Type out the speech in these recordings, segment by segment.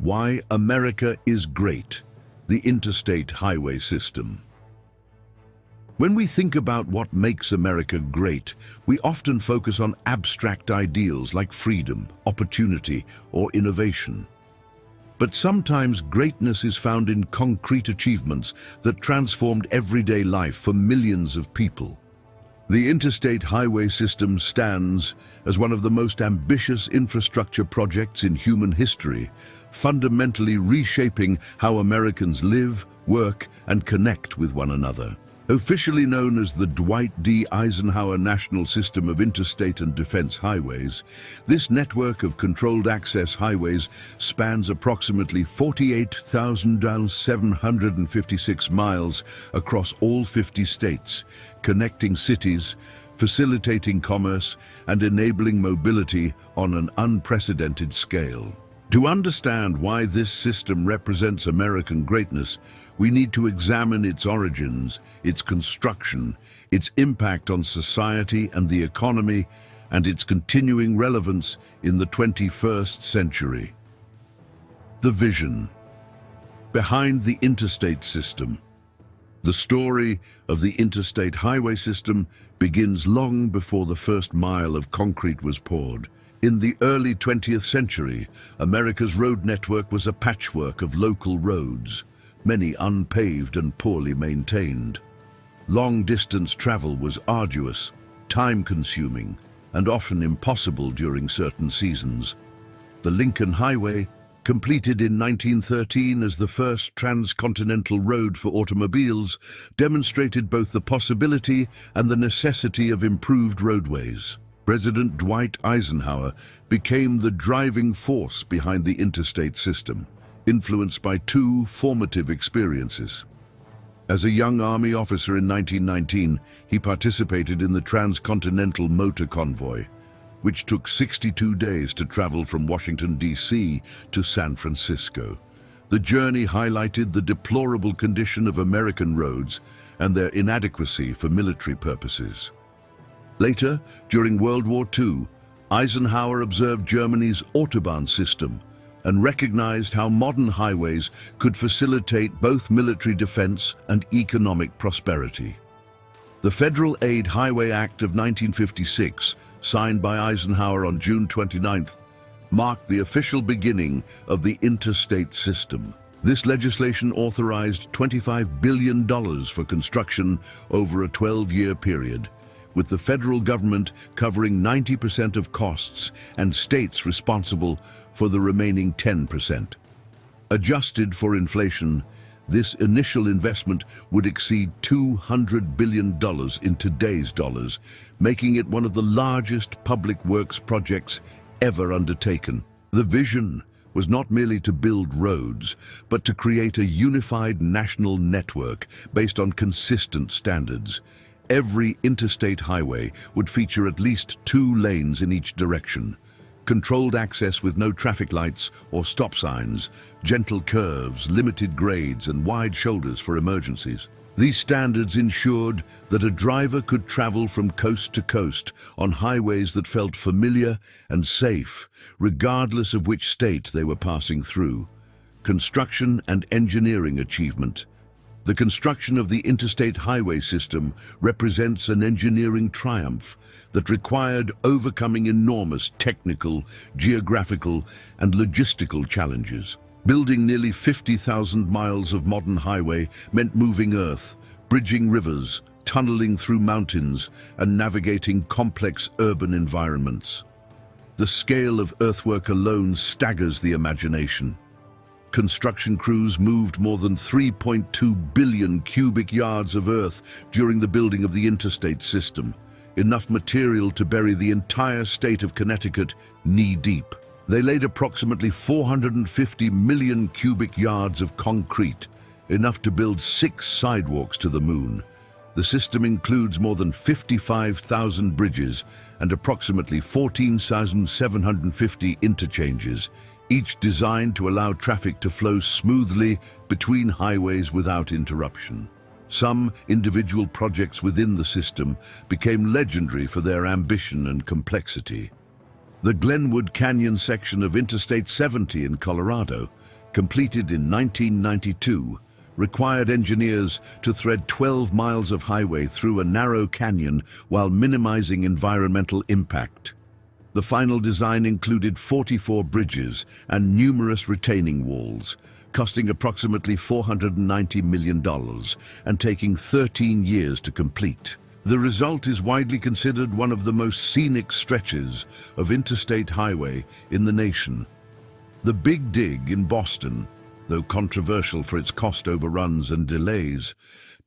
Why America is Great, the Interstate Highway System. When we think about what makes America great, we often focus on abstract ideals like freedom, opportunity, or innovation. But sometimes greatness is found in concrete achievements that transformed everyday life for millions of people. The Interstate Highway System stands as one of the most ambitious infrastructure projects in human history, fundamentally reshaping how Americans live, work, and connect with one another. Officially known as the Dwight D. Eisenhower National System of Interstate and Defense Highways, this network of controlled access highways spans approximately 48,756 miles across all 50 states, connecting cities, facilitating commerce, and enabling mobility on an unprecedented scale. To understand why this system represents American greatness, we need to examine its origins, its construction, its impact on society and the economy, and its continuing relevance in the 21st century. The vision behind the interstate system. The story of the Interstate Highway System begins long before the first mile of concrete was poured. In the early 20th century, America's road network was a patchwork of local roads, many unpaved and poorly maintained. Long-distance travel was arduous, time-consuming, and often impossible during certain seasons. The Lincoln Highway, completed in 1913 as the first transcontinental road for automobiles, demonstrated both the possibility and the necessity of improved roadways. President Dwight Eisenhower became the driving force behind the interstate system, influenced by two formative experiences. As a young Army officer in 1919, he participated in the Transcontinental Motor Convoy, which took 62 days to travel from Washington, D.C. to San Francisco. The journey highlighted the deplorable condition of American roads and their inadequacy for military purposes. Later, during World War II, Eisenhower observed Germany's Autobahn system and recognized how modern highways could facilitate both military defense and economic prosperity. The Federal Aid Highway Act of 1956, signed by Eisenhower on June 29th, marked the official beginning of the interstate system. This legislation authorized $25 billion for construction over a 12-year period, with the federal government covering 90% of costs and states responsible for the remaining 10%. Adjusted for inflation, this initial investment would exceed $200 billion in today's dollars, making it one of the largest public works projects ever undertaken. The vision was not merely to build roads, but to create a unified national network based on consistent standards. Every interstate highway would feature at least 2 lanes in each direction, controlled access with no traffic lights or stop signs, gentle curves, limited grades, and wide shoulders for emergencies. These standards ensured that a driver could travel from coast to coast on highways that felt familiar and safe, regardless of which state they were passing through. Construction and engineering achievement. The construction of the Interstate Highway System represents an engineering triumph that required overcoming enormous technical, geographical, and logistical challenges. Building nearly 50,000 miles of modern highway meant moving earth, bridging rivers, tunneling through mountains, and navigating complex urban environments. The scale of earthwork alone staggers the imagination. Construction crews moved more than 3.2 billion cubic yards of earth during the building of the interstate system, enough material to bury the entire state of Connecticut knee-deep. They laid approximately 450 million cubic yards of concrete, enough to build 6 sidewalks to the moon. The system includes more than 55,000 bridges and approximately 14,750 interchanges, each designed to allow traffic to flow smoothly between highways without interruption. Some individual projects within the system became legendary for their ambition and complexity. The Glenwood Canyon section of Interstate 70 in Colorado, completed in 1992, required engineers to thread 12 miles of highway through a narrow canyon while minimizing environmental impact. The final design included 44 bridges and numerous retaining walls, costing approximately $490 million and taking 13 years to complete. The result is widely considered one of the most scenic stretches of interstate highway in the nation. The Big Dig in Boston, though controversial for its cost overruns and delays,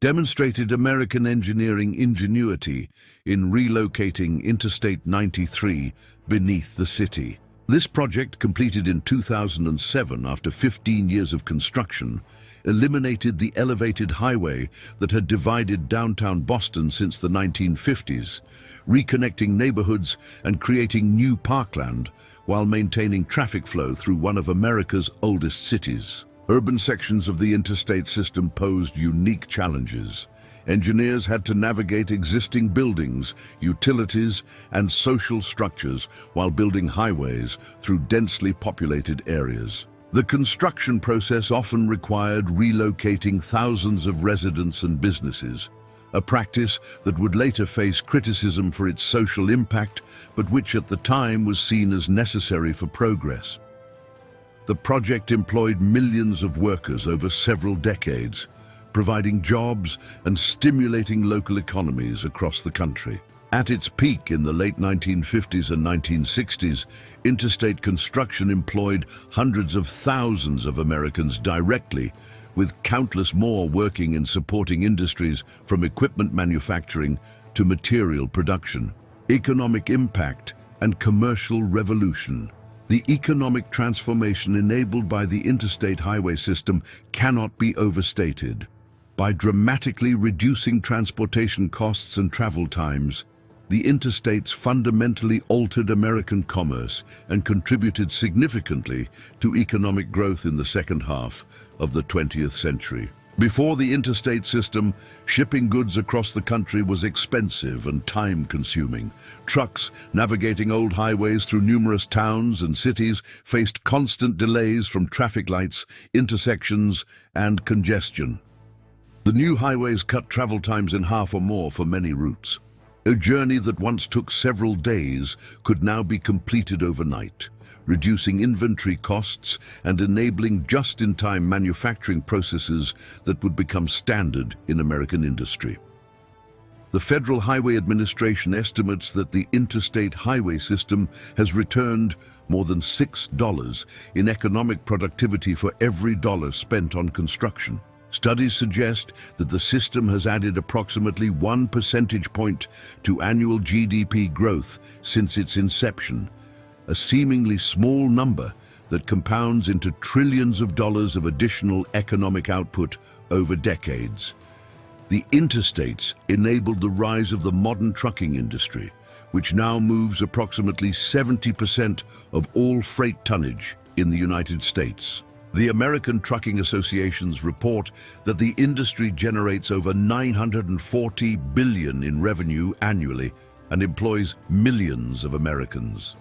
demonstrated American engineering ingenuity in relocating Interstate 93 beneath the city. This project, completed in 2007 after 15 years of construction, eliminated the elevated highway that had divided downtown Boston since the 1950s, reconnecting neighborhoods and creating new parkland while maintaining traffic flow through one of America's oldest cities. Urban sections of the interstate system posed unique challenges. Engineers had to navigate existing buildings, utilities, and social structures while building highways through densely populated areas. The construction process often required relocating thousands of residents and businesses, a practice that would later face criticism for its social impact, but which at the time was seen as necessary for progress. The project employed millions of workers over several decades, providing jobs and stimulating local economies across the country. At its peak in the late 1950s and 1960s, interstate construction employed hundreds of thousands of Americans directly, with countless more working in supporting industries from equipment manufacturing to material production. Economic impact and commercial revolution. The economic transformation enabled by the interstate highway system cannot be overstated. By dramatically reducing transportation costs and travel times, the interstates fundamentally altered American commerce and contributed significantly to economic growth in the second half of the 20th century. Before the interstate system, shipping goods across the country was expensive and time-consuming. Trucks navigating old highways through numerous towns and cities faced constant delays from traffic lights, intersections, and congestion. The new highways cut travel times in half or more for many routes. A journey that once took several days could now be completed overnight, reducing inventory costs and enabling just-in-time manufacturing processes that would become standard in American industry. The Federal Highway Administration estimates that the interstate highway system has returned more than $6 in economic productivity for every dollar spent on construction. Studies suggest that the system has added approximately 1 percentage point to annual GDP growth since its inception, a seemingly small number that compounds into trillions of dollars of additional economic output over decades. The interstates enabled the rise of the modern trucking industry, which now moves approximately 70% of all freight tonnage in the United States. The American Trucking Associations report that the industry generates over $940 billion in revenue annually and employs millions of Americans.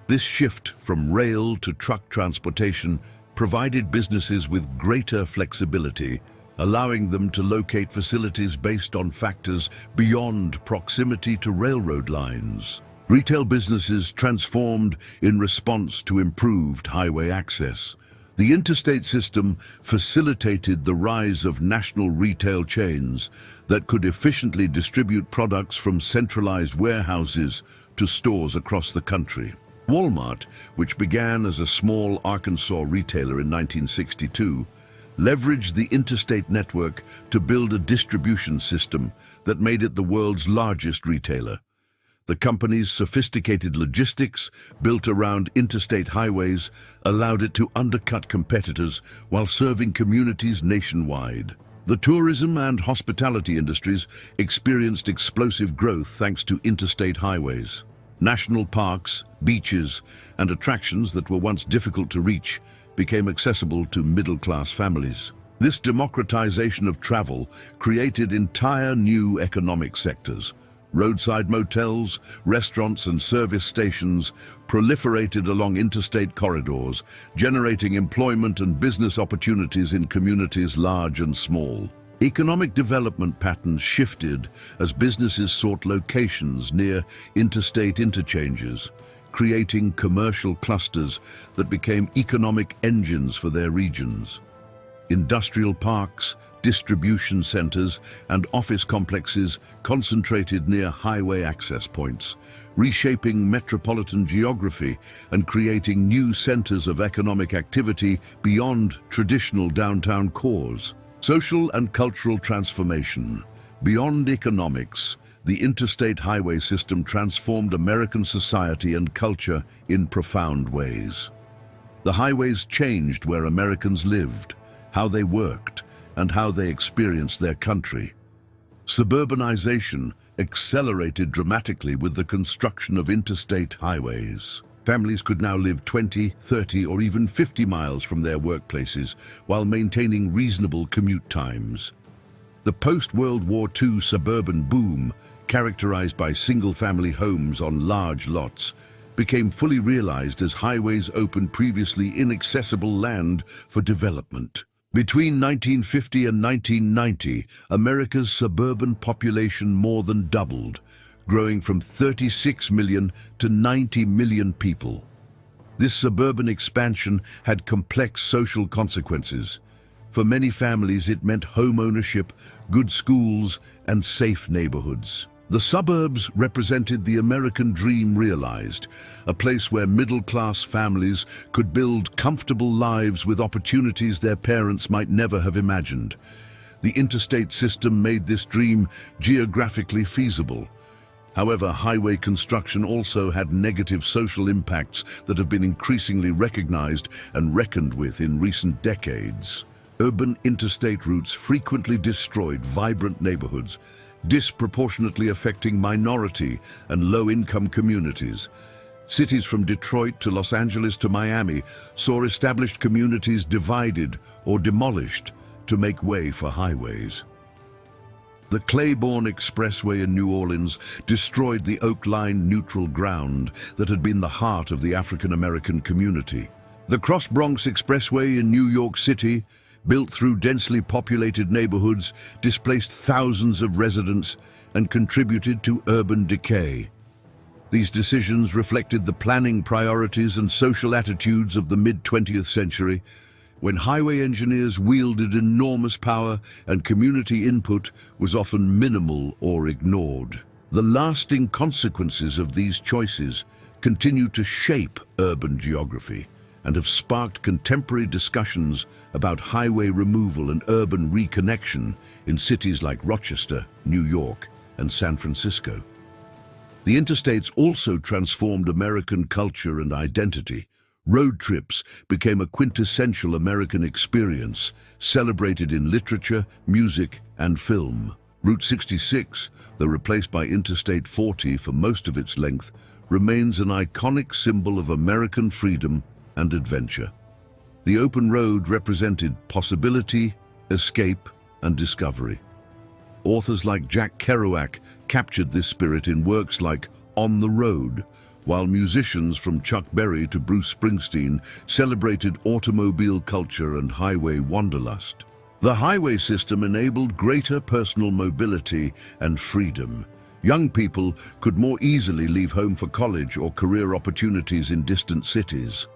This shift from rail to truck transportation provided businesses with greater flexibility, allowing them to locate facilities based on factors beyond proximity to railroad lines. Retail businesses transformed in response to improved highway access. The interstate system facilitated the rise of national retail chains that could efficiently distribute products from centralized warehouses to stores across the country. Walmart, which began as a small Arkansas retailer in 1962, leveraged the interstate network to build a distribution system that made it the world's largest retailer. The company's sophisticated logistics, built around interstate highways, allowed it to undercut competitors while serving communities nationwide. The tourism and hospitality industries experienced explosive growth thanks to interstate highways. National parks, beaches, and attractions that were once difficult to reach became accessible to middle-class families. This democratization of travel created entire new economic sectors: Roadside motels, restaurants and service stations proliferated along interstate corridors, generating employment and business opportunities in communities large and small. Economic development patterns shifted as businesses sought locations near interstate interchanges, creating commercial clusters that became economic engines for their regions. Industrial parks, distribution centers, and office complexes concentrated near highway access points, reshaping metropolitan geography and creating new centers of economic activity beyond traditional downtown cores. Social and cultural transformation. Beyond economics, the Interstate Highway System transformed American society and culture in profound ways. The highways changed where Americans lived, how they worked, and how they experienced their country. Suburbanization accelerated dramatically with the construction of interstate highways. Families could now live 20, 30, or even 50 miles from their workplaces while maintaining reasonable commute times. The post-World War II suburban boom, characterized by single-family homes on large lots, became fully realized as highways opened previously inaccessible land for development. Between 1950 and 1990, America's suburban population more than doubled, growing from 36 million to 90 million people. This suburban expansion had complex social consequences. For many families, it meant home ownership, good schools, and safe neighborhoods. The suburbs represented the American dream realized, a place where middle-class families could build comfortable lives with opportunities their parents might never have imagined. The interstate system made this dream geographically feasible. However, highway construction also had negative social impacts that have been increasingly recognized and reckoned with in recent decades. Urban interstate routes frequently destroyed vibrant neighborhoods, disproportionately affecting minority and low-income communities. Cities from Detroit to Los Angeles to Miami saw established communities divided or demolished to make way for highways. The Claiborne Expressway in New Orleans destroyed the Oak Line neutral ground that had been the heart of the African-American community. The Cross Bronx Expressway in New York City, built through densely populated neighborhoods, displaced thousands of residents and contributed to urban decay. These decisions reflected the planning priorities and social attitudes of the mid-20th century, when highway engineers wielded enormous power and community input was often minimal or ignored. The lasting consequences of these choices continue to shape urban geography and have sparked contemporary discussions about highway removal and urban reconnection in cities like Rochester, New York, and San Francisco. The interstates also transformed American culture and identity. Road trips became a quintessential American experience, celebrated in literature, music, and film. Route 66, though replaced by Interstate 40 for most of its length, remains an iconic symbol of American freedom and adventure. The open road represented possibility, escape, and discovery. Authors like Jack Kerouac captured this spirit in works like On the Road, while musicians from Chuck Berry to Bruce Springsteen celebrated automobile culture and highway wanderlust. The highway system enabled greater personal mobility and freedom. Young people could more easily leave home for college or career opportunities in distant cities.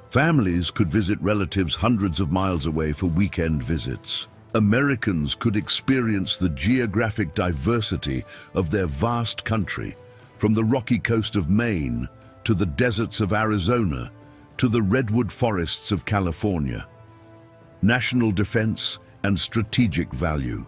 Families could visit relatives hundreds of miles away for weekend visits. Americans could experience the geographic diversity of their vast country, from the rocky coast of Maine to the deserts of Arizona to the redwood forests of California. National defense and strategic value.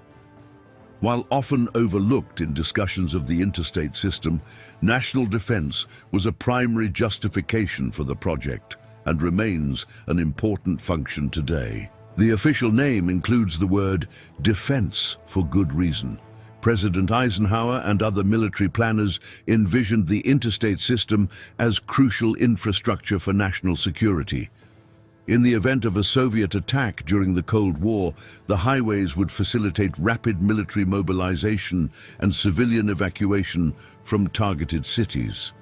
While often overlooked in discussions of the interstate system, national defense was a primary justification for the project and remains an important function today. The official name includes the word defense for good reason. President Eisenhower and other military planners envisioned the interstate system as crucial infrastructure for national security. In the event of a Soviet attack during the Cold War, the highways would facilitate rapid military mobilization and civilian evacuation from targeted cities.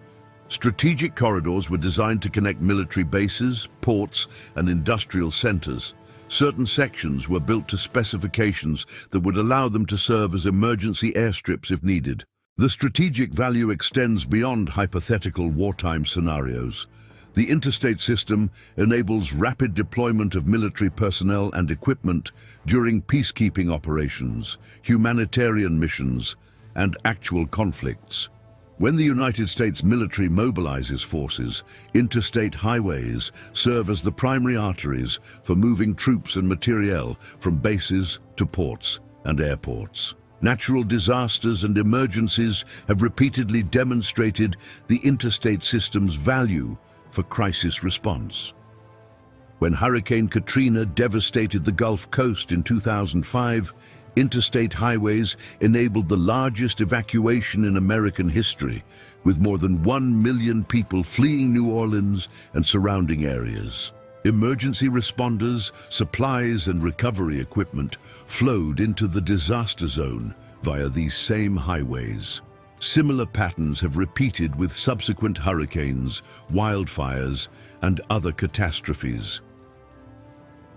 Strategic corridors were designed to connect military bases, ports, and industrial centers. Certain sections were built to specifications that would allow them to serve as emergency airstrips if needed. The strategic value extends beyond hypothetical wartime scenarios. The interstate system enables rapid deployment of military personnel and equipment during peacekeeping operations, humanitarian missions, and actual conflicts. When the United States military mobilizes forces, interstate highways serve as the primary arteries for moving troops and materiel from bases to ports and airports. Natural disasters and emergencies have repeatedly demonstrated the interstate system's value for crisis response. When Hurricane Katrina devastated the Gulf Coast in 2005, interstate highways enabled the largest evacuation in American history, with more than 1 million people fleeing New Orleans and surrounding areas. Emergency responders, supplies, and recovery equipment flowed into the disaster zone via these same highways. Similar patterns have repeated with subsequent hurricanes, wildfires, and other catastrophes.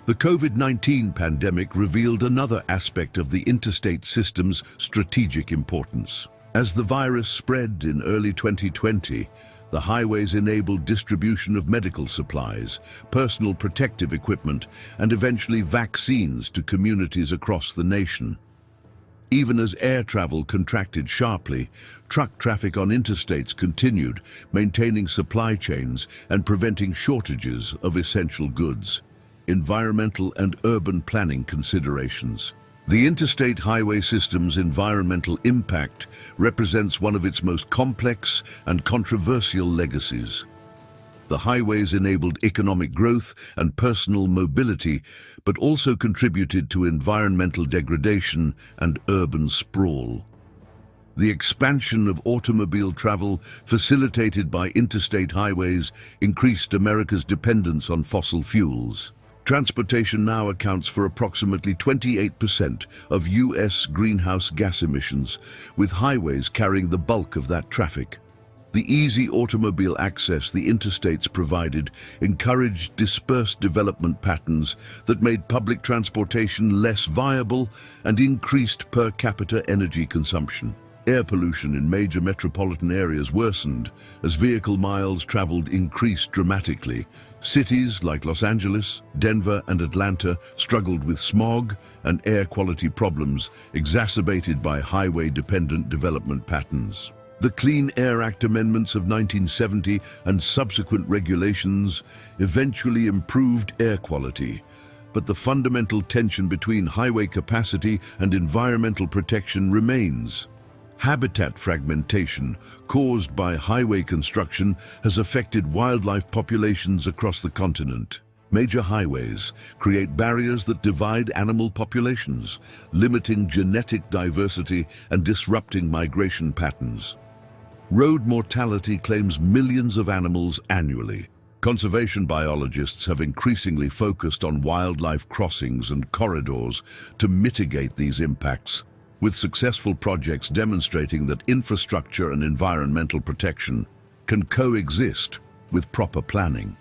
The COVID-19 pandemic revealed another aspect of the interstate system's strategic importance. As the virus spread in early 2020, the highways enabled distribution of medical supplies, personal protective equipment, and eventually vaccines to communities across the nation. Even as air travel contracted sharply, truck traffic on interstates continued, maintaining supply chains and preventing shortages of essential goods. Environmental and urban planning considerations. The Interstate Highway System's environmental impact represents one of its most complex and controversial legacies. The highways enabled economic growth and personal mobility, but also contributed to environmental degradation and urban sprawl. The expansion of automobile travel, facilitated by interstate highways, increased America's dependence on fossil fuels. Transportation now accounts for approximately 28% of U.S. greenhouse gas emissions, with highways carrying the bulk of that traffic. The easy automobile access the interstates provided encouraged dispersed development patterns that made public transportation less viable and increased per capita energy consumption. Air pollution in major metropolitan areas worsened as vehicle miles traveled increased dramatically. Cities like Los Angeles, Denver, and Atlanta struggled with smog and air quality problems exacerbated by highway-dependent development patterns. The Clean Air Act amendments of 1970 and subsequent regulations eventually improved air quality, but the fundamental tension between highway capacity and environmental protection remains. Habitat fragmentation caused by highway construction has affected wildlife populations across the continent. Major highways create barriers that divide animal populations, limiting genetic diversity and disrupting migration patterns. Road mortality claims millions of animals annually. Conservation biologists have increasingly focused on wildlife crossings and corridors to mitigate these impacts, with successful projects demonstrating that infrastructure and environmental protection can coexist with proper planning.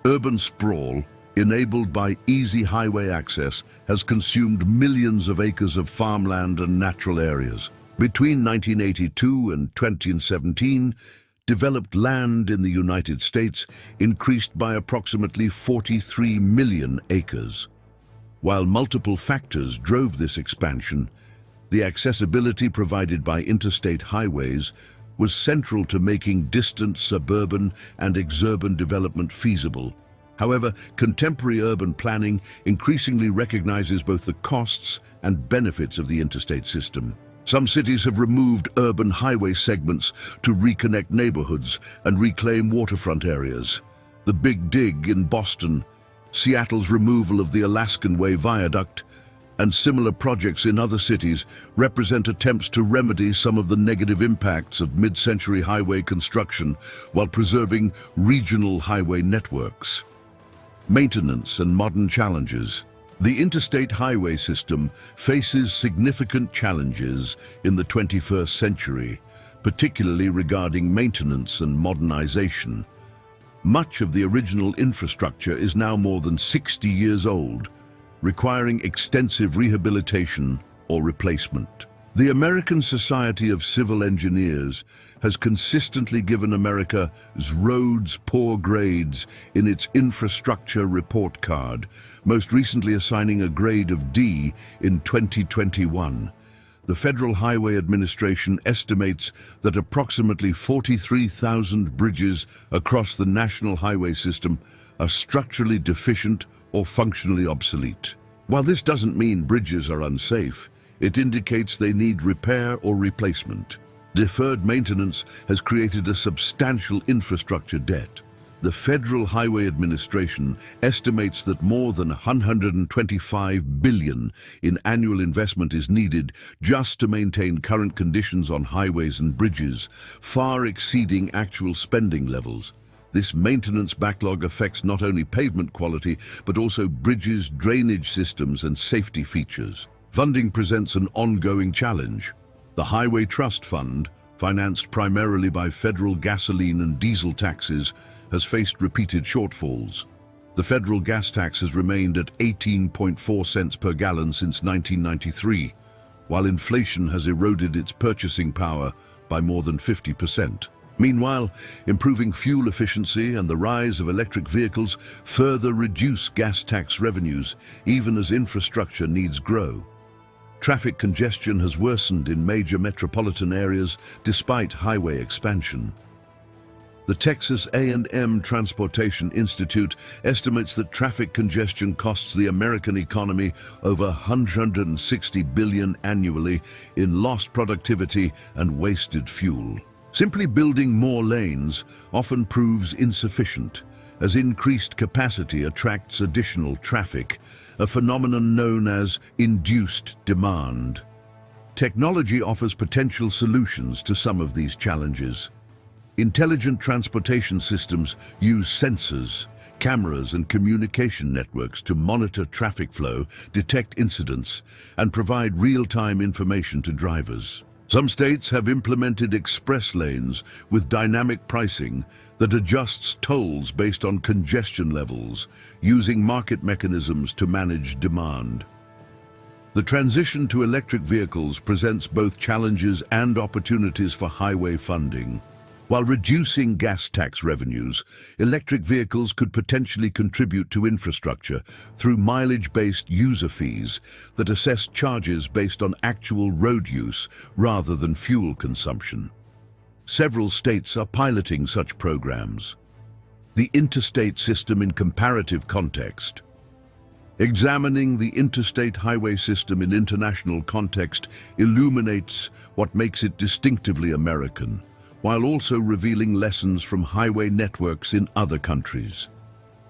Urban sprawl, enabled by easy highway access, has consumed millions of acres of farmland and natural areas. Between 1982 and 2017, developed land in the United States increased by approximately 43 million acres. While multiple factors drove this expansion, the accessibility provided by interstate highways was central to making distant suburban and exurban development feasible. However, contemporary urban planning increasingly recognizes both the costs and benefits of the interstate system. Some cities have removed urban highway segments to reconnect neighborhoods and reclaim waterfront areas. The Big Dig in Boston, Seattle's removal of the Alaskan Way Viaduct, and similar projects in other cities represent attempts to remedy some of the negative impacts of mid-century highway construction while preserving regional highway networks. Maintenance and modern challenges. The interstate highway system faces significant challenges in the 21st century, particularly regarding maintenance and modernization. Much of the original infrastructure is now more than 60 years old, requiring extensive rehabilitation or replacement. The American Society of Civil Engineers has consistently given America's roads poor grades in its infrastructure report card, most recently assigning a grade of D in 2021. The Federal Highway Administration estimates that approximately 43,000 bridges across the national highway system are structurally deficient or functionally obsolete. While this doesn't mean bridges are unsafe, it indicates they need repair or replacement. Deferred maintenance has created a substantial infrastructure debt. The Federal Highway Administration estimates that more than $125 billion in annual investment is needed just to maintain current conditions on highways and bridges, far exceeding actual spending levels. This maintenance backlog affects not only pavement quality, but also bridges, drainage systems, and safety features. Funding presents an ongoing challenge. The Highway Trust Fund, financed primarily by federal gasoline and diesel taxes, has faced repeated shortfalls. The federal gas tax has remained at 18.4 cents per gallon since 1993, while inflation has eroded its purchasing power by more than 50%. Meanwhile, improving fuel efficiency and the rise of electric vehicles further reduce gas tax revenues, even as infrastructure needs grow. Traffic congestion has worsened in major metropolitan areas despite highway expansion. The Texas A&M Transportation Institute estimates that traffic congestion costs the American economy over $160 billion annually in lost productivity and wasted fuel. Simply building more lanes often proves insufficient, as increased capacity attracts additional traffic, a phenomenon known as induced demand. Technology offers potential solutions to some of these challenges. Intelligent transportation systems use sensors, cameras, and communication networks to monitor traffic flow, detect incidents, and provide real-time information to drivers. Some states have implemented express lanes with dynamic pricing that adjusts tolls based on congestion levels, using market mechanisms to manage demand. The transition to electric vehicles presents both challenges and opportunities for highway funding. While reducing gas tax revenues, electric vehicles could potentially contribute to infrastructure through mileage-based user fees that assess charges based on actual road use rather than fuel consumption. Several states are piloting such programs. The interstate system in comparative context. Examining the interstate highway system in international context illuminates what makes it distinctively American, while also revealing lessons from highway networks in other countries.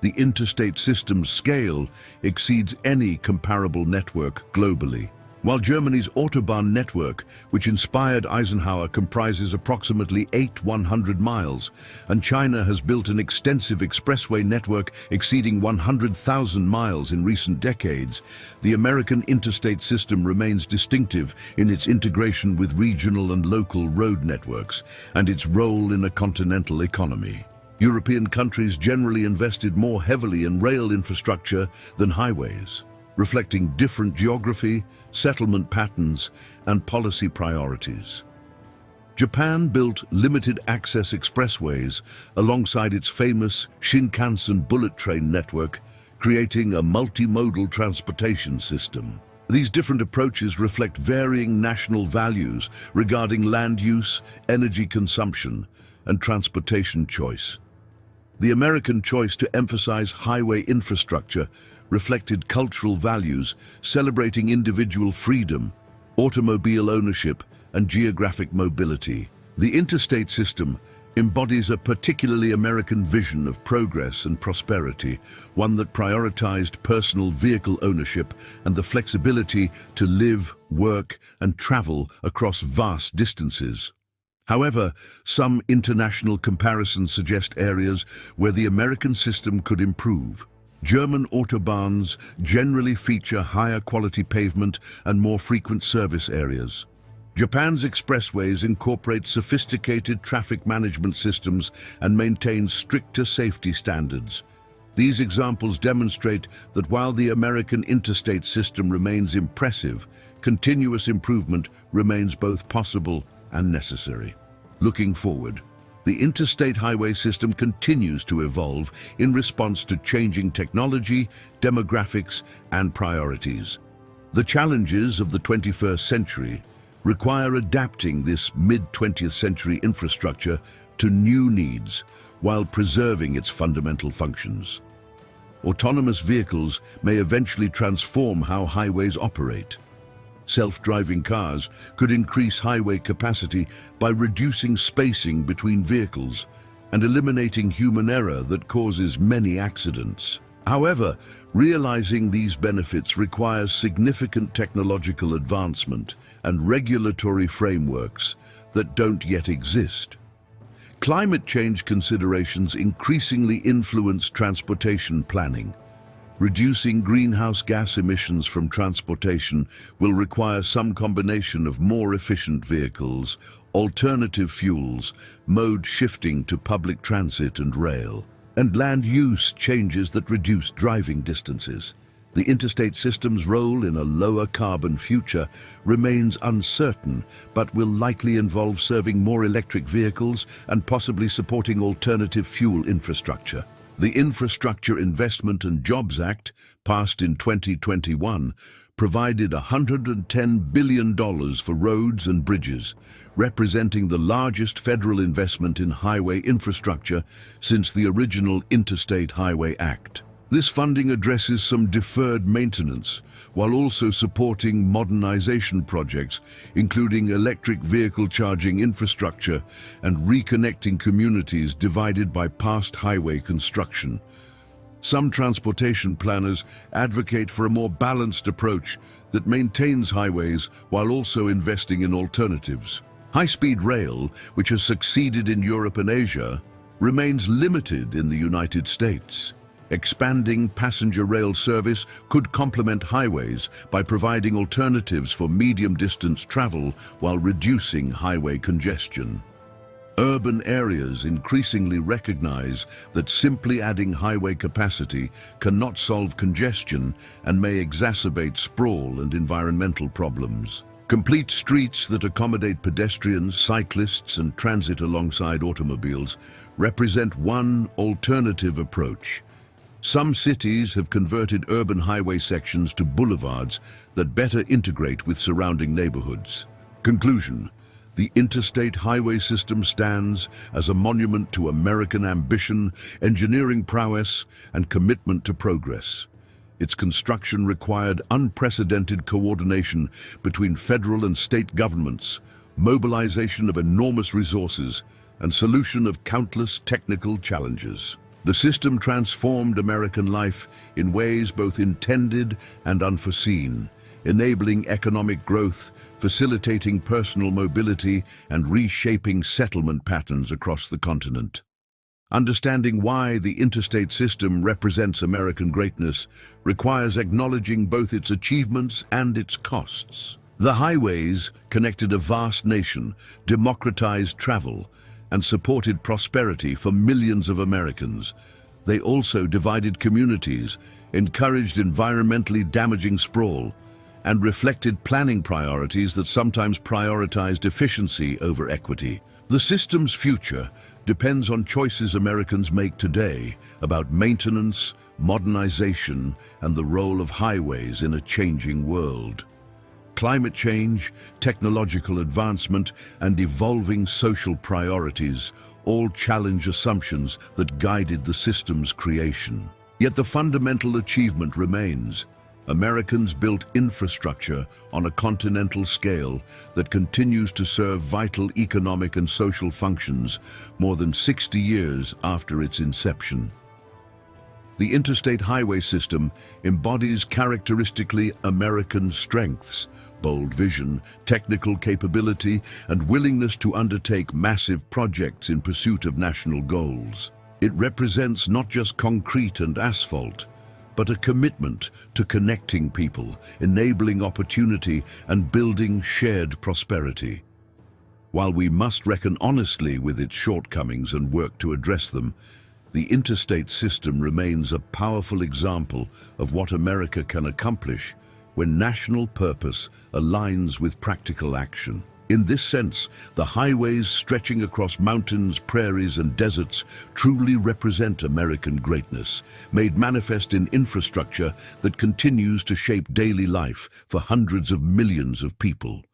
The interstate system's scale exceeds any comparable network globally. While Germany's Autobahn network, which inspired Eisenhower, comprises approximately 100 miles, and China has built an extensive expressway network exceeding 100,000 miles in recent decades, the American interstate system remains distinctive in its integration with regional and local road networks and its role in a continental economy. European countries generally invested more heavily in rail infrastructure than highways, reflecting different geography, settlement patterns, and policy priorities. Japan built limited-access expressways alongside its famous Shinkansen bullet train network, creating a multimodal transportation system. These different approaches reflect varying national values regarding land use, energy consumption, and transportation choice. The American choice to emphasize highway infrastructure reflected cultural values, celebrating individual freedom, automobile ownership, and geographic mobility. The interstate system embodies a particularly American vision of progress and prosperity, one that prioritized personal vehicle ownership and the flexibility to live, work, and travel across vast distances. However, some international comparisons suggest areas where the American system could improve. German autobahns generally feature higher quality pavement and more frequent service areas. Japan's expressways incorporate sophisticated traffic management systems and maintain stricter safety standards. These examples demonstrate that while the American interstate system remains impressive, continuous improvement remains both possible and necessary. Looking forward, the interstate highway system continues to evolve in response to changing technology, demographics, and priorities. The challenges of the 21st century require adapting this mid-20th century infrastructure to new needs while preserving its fundamental functions. Autonomous vehicles may eventually transform how highways operate. Self-driving cars could increase highway capacity by reducing spacing between vehicles and eliminating human error that causes many accidents. However, realizing these benefits requires significant technological advancement and regulatory frameworks that don't yet exist. Climate change considerations increasingly influence transportation planning. Reducing greenhouse gas emissions from transportation will require some combination of more efficient vehicles, alternative fuels, mode shifting to public transit and rail, and land use changes that reduce driving distances. The interstate system's role in a lower carbon future remains uncertain, but will likely involve serving more electric vehicles and possibly supporting alternative fuel infrastructure. The Infrastructure Investment and Jobs Act, passed in 2021, provided $110 billion for roads and bridges, representing the largest federal investment in highway infrastructure since the original Interstate Highway Act. This funding addresses some deferred maintenance, while also supporting modernization projects, including electric vehicle charging infrastructure and reconnecting communities divided by past highway construction. Some transportation planners advocate for a more balanced approach that maintains highways while also investing in alternatives. High-speed rail, which has succeeded in Europe and Asia, remains limited in the United States. Expanding passenger rail service could complement highways by providing alternatives for medium-distance travel while reducing highway congestion. Urban areas increasingly recognize that simply adding highway capacity cannot solve congestion and may exacerbate sprawl and environmental problems. Complete streets that accommodate pedestrians, cyclists, and transit alongside automobiles represent one alternative approach. Some cities have converted urban highway sections to boulevards that better integrate with surrounding neighborhoods. Conclusion: the interstate highway system stands as a monument to American ambition, engineering prowess, and commitment to progress. Its construction required unprecedented coordination between federal and state governments, mobilization of enormous resources, and solution of countless technical challenges. The system transformed American life in ways both intended and unforeseen, enabling economic growth, facilitating personal mobility, and reshaping settlement patterns across the continent. Understanding why the interstate system represents American greatness requires acknowledging both its achievements and its costs. The highways connected a vast nation, democratized travel, and supported prosperity for millions of Americans. They also divided communities, encouraged environmentally damaging sprawl, and reflected planning priorities that sometimes prioritized efficiency over equity. The system's future depends on choices Americans make today about maintenance, modernization, and the role of highways in a changing world. Climate change, technological advancement, and evolving social priorities all challenge assumptions that guided the system's creation. Yet the fundamental achievement remains. Americans built infrastructure on a continental scale that continues to serve vital economic and social functions more than 60 years after its inception. The interstate highway system embodies characteristically American strengths: bold vision, technical capability, and willingness to undertake massive projects in pursuit of national goals. It represents not just concrete and asphalt, but a commitment to connecting people, enabling opportunity, and building shared prosperity. While we must reckon honestly with its shortcomings and work to address them, the interstate system remains a powerful example of what America can accomplish when national purpose aligns with practical action. In this sense, the highways stretching across mountains, prairies, and deserts truly represent American greatness, made manifest in infrastructure that continues to shape daily life for hundreds of millions of people.